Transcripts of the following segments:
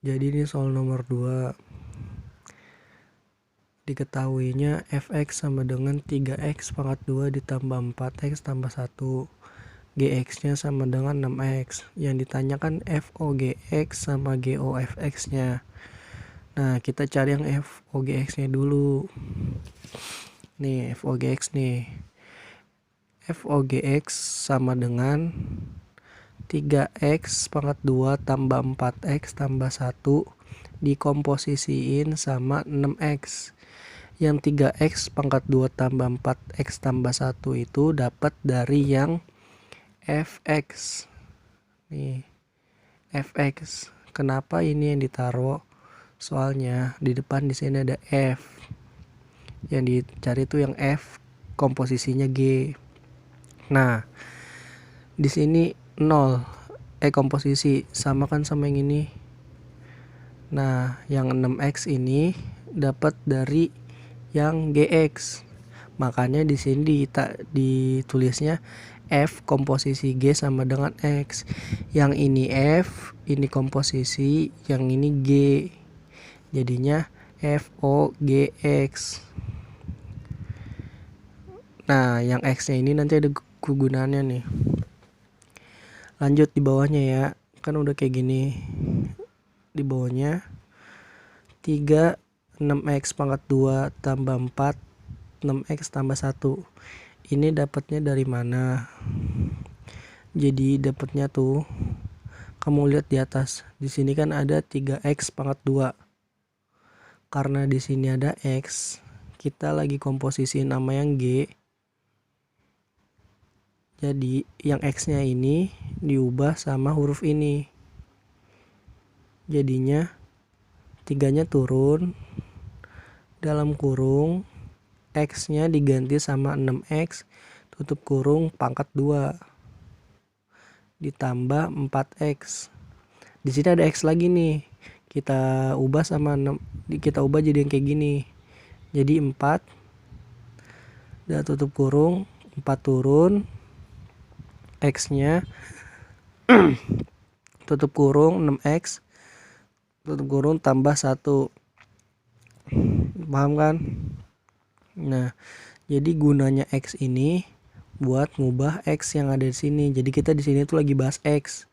Jadi ini soal nomor 2. Diketahuinya fx sama dengan 3x pangkat 2 ditambah 4x tambah 1. Gx-nya sama dengan 6x. Yang ditanyakan fOGX sama GOFX-nya. Nah, kita cari yang fOGX-nya dulu. Nih, fOGX nih. fOGX sama dengan 3x pangkat 2 tambah 4x tambah 1 dikomposisiin sama 6x. Yang 3x pangkat 2 tambah 4x tambah 1 itu dapat dari yang fx. Nih, fx. Kenapa ini yang ditaruh? Soalnya di depan di sini ada f. Yang dicari tuh yang f komposisinya g. Nah, di sini 0 komposisi sama kan sama yang ini. Nah, yang 6x ini dapat dari yang gx. Makanya di sini ditulisnya f komposisi g sama dengan x. Yang ini f, ini komposisi, yang ini g. Jadinya fOGX. Nah, yang x-nya ini nanti ada kegunaannya nih. Lanjut di bawahnya ya. Kan udah kayak gini. Di bawahnya 3 6x pangkat 2 tambah 4 6x tambah 1. Ini dapatnya dari mana? Jadi dapatnya tuh kamu lihat di atas. Di sini kan ada 3x pangkat 2. Karena di sini ada x, kita lagi komposisi nama yang g. Jadi yang x-nya ini diubah sama huruf ini. Jadinya 3-nya turun, dalam kurung x-nya diganti sama 6x tutup kurung pangkat 2 ditambah 4x. Di sini ada x lagi nih. Kita ubah sama 6, kita ubah jadi yang kayak gini. Jadi 4 dan tutup kurung 4 turun, x-nya tutup kurung 6x tutup kurung tambah 1. Paham kan? Nah, jadi gunanya x ini buat ngubah x yang ada di sini. Jadi kita di sini tuh lagi bahas x.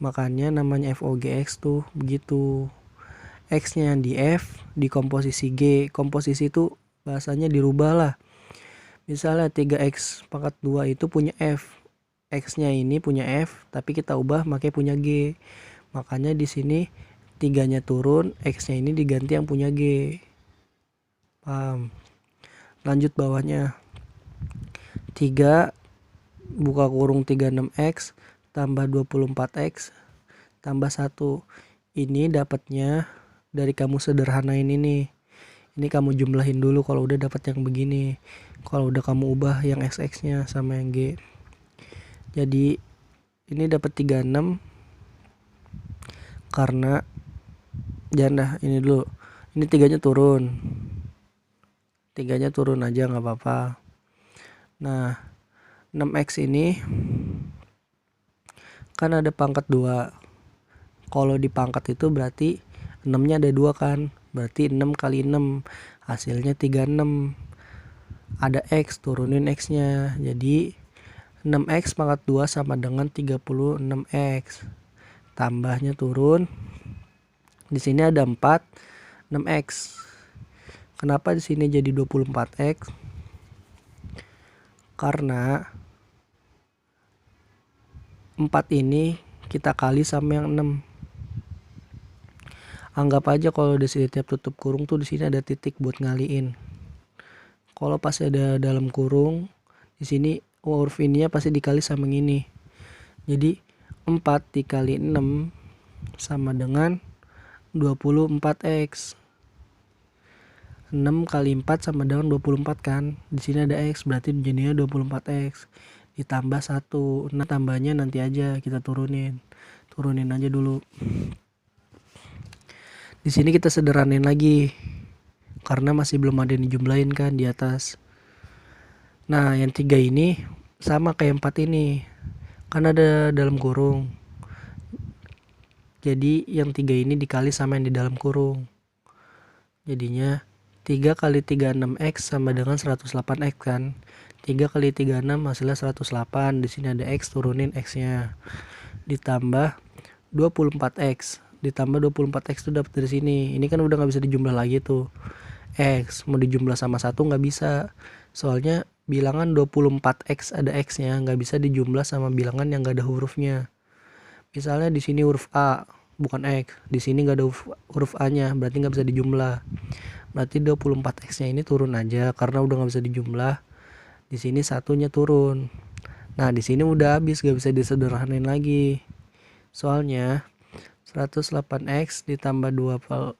Makanya namanya fOGX tuh begitu. X-nya di f di komposisi g. Komposisi itu bahasanya dirubah lah. Misalnya 3x pangkat 2 itu punya f. X-nya ini punya f, tapi kita ubah makanya punya g. Makanya di sini 3-nya turun, x-nya ini diganti yang punya g. Paham? Lanjut bawahnya. 3 buka kurung 36x tambah 24x tambah 1. Ini dapatnya dari kamu sederhanain ini. Ini kamu jumlahin dulu kalau udah dapat yang begini. Kalau udah kamu ubah yang x-nya sama yang g. Jadi ini dapat 36 karena jangan dah ini dulu. Ini 3-nya turun. 3-nya turun aja nggak apa-apa. Nah, 6x ini kan ada pangkat 2. Kalau di pangkat itu berarti 6-nya ada 2 kan. Berarti 6 kali 6 hasilnya 36. Ada x, turunin x-nya. Jadi 6x pangkat 2 sama dengan 36x. Tambahnya turun. Di sini ada 4, 6x. Kenapa di sini jadi 24x? Karena 4 ini kita kali sama yang 6. Anggap aja kalau di sini tiap tutup kurung tuh di sini ada titik buat ngaliin. Kalau pas ada dalam kurung, di sini huruf ininya pasti dikali sama yang ini. Jadi 4 dikali 6 sama dengan 24x. 6 kali 4 sama dengan 24 kan. Di sini ada x, berarti jadinya 24x. Ditambah 1. Nah, tambahnya nanti aja kita turunin. Turunin aja dulu. Di sini kita sederhanain lagi. Karena masih belum ada yang dijumlahin kan di atas. Nah, yang 3 ini sama kayak 4 ini. Kan ada dalam kurung. Jadi yang 3 ini dikali sama yang di dalam kurung. Jadinya 3 kali 36x sama dengan 108x kan. 3 kali 36 hasilnya 108. Di sini ada x, turunin x-nya. Ditambah 24x. Ditambah 24x itu dapat dari sini. Ini kan udah nggak bisa dijumlah lagi tuh. X mau dijumlah sama 1 nggak bisa. Soalnya bilangan 24x ada x-nya, nggak bisa dijumlah sama bilangan yang nggak ada hurufnya. Misalnya di sini huruf A bukan X, di sini nggak ada huruf A-nya, berarti nggak bisa dijumlah. Berarti 24x-nya ini turun aja karena udah nggak bisa dijumlah. Di sini satunya turun. Nah di sini udah habis, nggak bisa disederhanain lagi. Soalnya 108x ditambah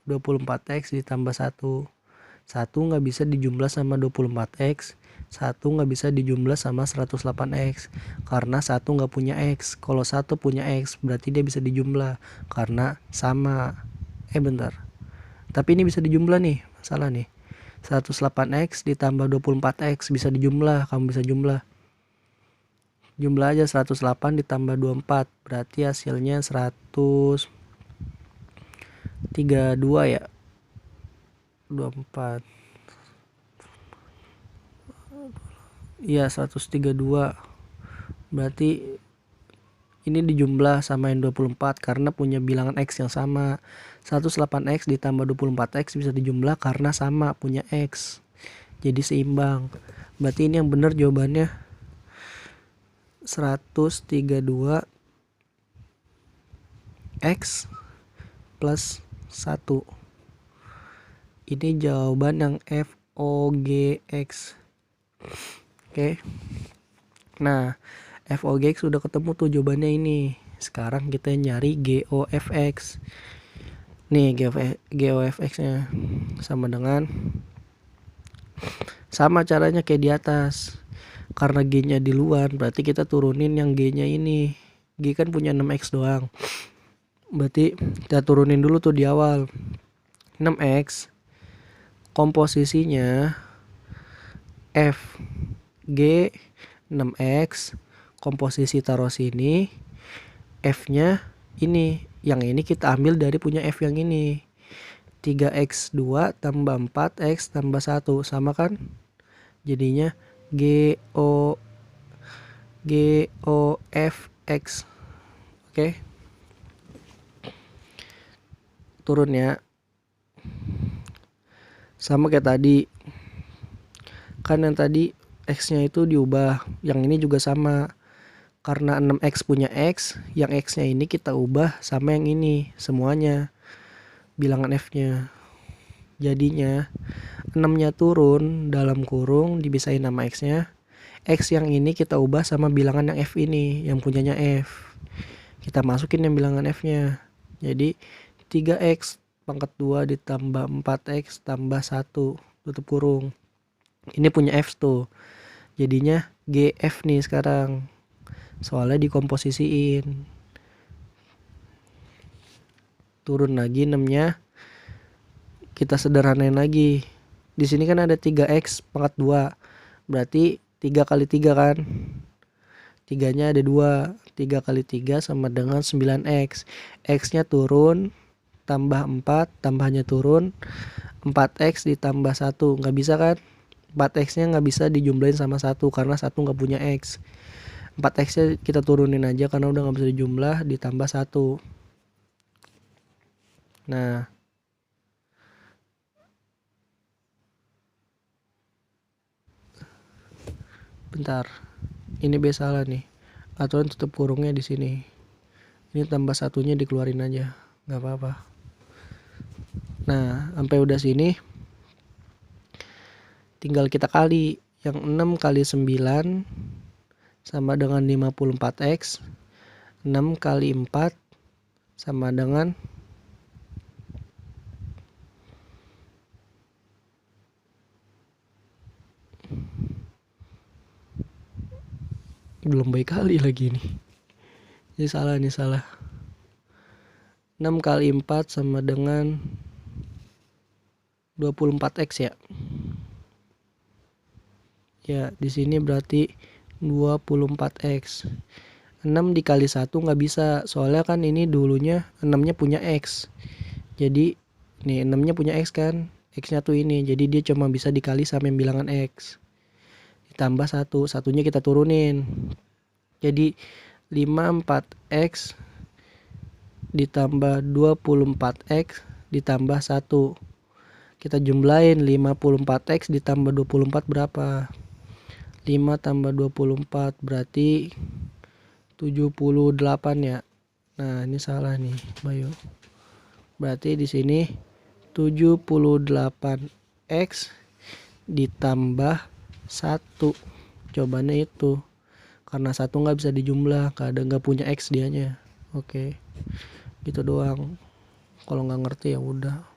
24x ditambah 1. 1 nggak bisa dijumlah sama 24x. 1 nggak bisa dijumlah sama 108x karena 1 nggak punya x. Kalau 1 punya x berarti dia bisa dijumlah karena sama. Bentar, tapi ini bisa dijumlah nih, salah nih. 108x ditambah 24x bisa dijumlah, kamu bisa jumlah. Jumlah aja 108 ditambah 24 berarti hasilnya 132 ya. 24 iya 132. Berarti ini dijumlah sama yang 24 karena punya bilangan x yang sama. 108x ditambah 24x bisa dijumlah karena sama punya x. Jadi seimbang. Berarti ini yang benar jawabannya 132 x plus 1. Ini jawaban yang FOGX. Oke. Nah, FOGX sudah ketemu tuh jawabannya ini. Sekarang kita nyari GOFX. Nih GOFX-nya sama dengan sama caranya kayak di atas. Karena G-nya di luar, berarti kita turunin yang G-nya ini. G kan punya 6x doang. Berarti kita turunin dulu tuh di awal. 6x komposisinya F G 6x, komposisi taruh sini, F-nya ini. Yang ini kita ambil dari punya F yang ini. 3x2 tambah 4x tambah 1 sama kan? Jadinya GOFX. Oke. Turun ya. Sama kayak tadi. Kan yang tadi x-nya itu diubah, yang ini juga sama. Karena 6x punya x, yang x-nya ini kita ubah sama yang ini semuanya bilangan f-nya. Jadinya 6-nya turun dalam kurung dipisahin sama x-nya. X yang ini kita ubah sama bilangan yang f ini, yang punyanya f. Kita masukin yang bilangan f-nya. Jadi 3x pangkat 2 ditambah 4x tambah 1 tutup kurung. Ini punya f tuh. Jadinya GF nih sekarang. Soalnya dikomposisiin. Turun lagi 6-nya. Kita sederhanain lagi. Di sini kan ada 3x pangkat 2. Berarti 3 kali 3 kan. 3-nya ada 2. 3 kali 3 sama dengan 9x. X-nya turun tambah 4, tambahnya turun. 4x ditambah 1. Nggak bisa kan? 4x-nya nggak bisa dijumlahin sama 1 karena 1 nggak punya x. 4x-nya kita turunin aja karena udah nggak bisa dijumlah, ditambah 1. Nah, bentar, ini B salah nih. Aturan tutup kurungnya di sini. Ini tambah satunya dikeluarin aja, nggak apa-apa. Nah, sampai udah sini tinggal kita kali. Yang 6 kali 9 sama dengan 54x. 6 kali 4 sama dengan belum baik kali lagi nih. Ini salah. 6 kali 4 sama dengan 24x ya. Ya, di sini berarti 24x. 6 dikali 1 nggak bisa, soalnya kan ini dulunya 6-nya punya X. Jadi nih 6-nya punya X kan, X-nya tuh ini, jadi dia cuma bisa dikali sama yang bilangan X. Ditambah 1, satunya kita turunin. Jadi 54X ditambah 24X ditambah 1. Kita jumlahin 54X ditambah 24 berapa? 5 tambah 24 berarti 78 ya. Nah, ini salah nih, Bayu. Berarti di sini 78X ditambah 1. Jawabannya itu. Karena 1 nggak bisa dijumlah, nggak punya X dianya. Oke. Gitu doang. Kalau nggak ngerti ya udah.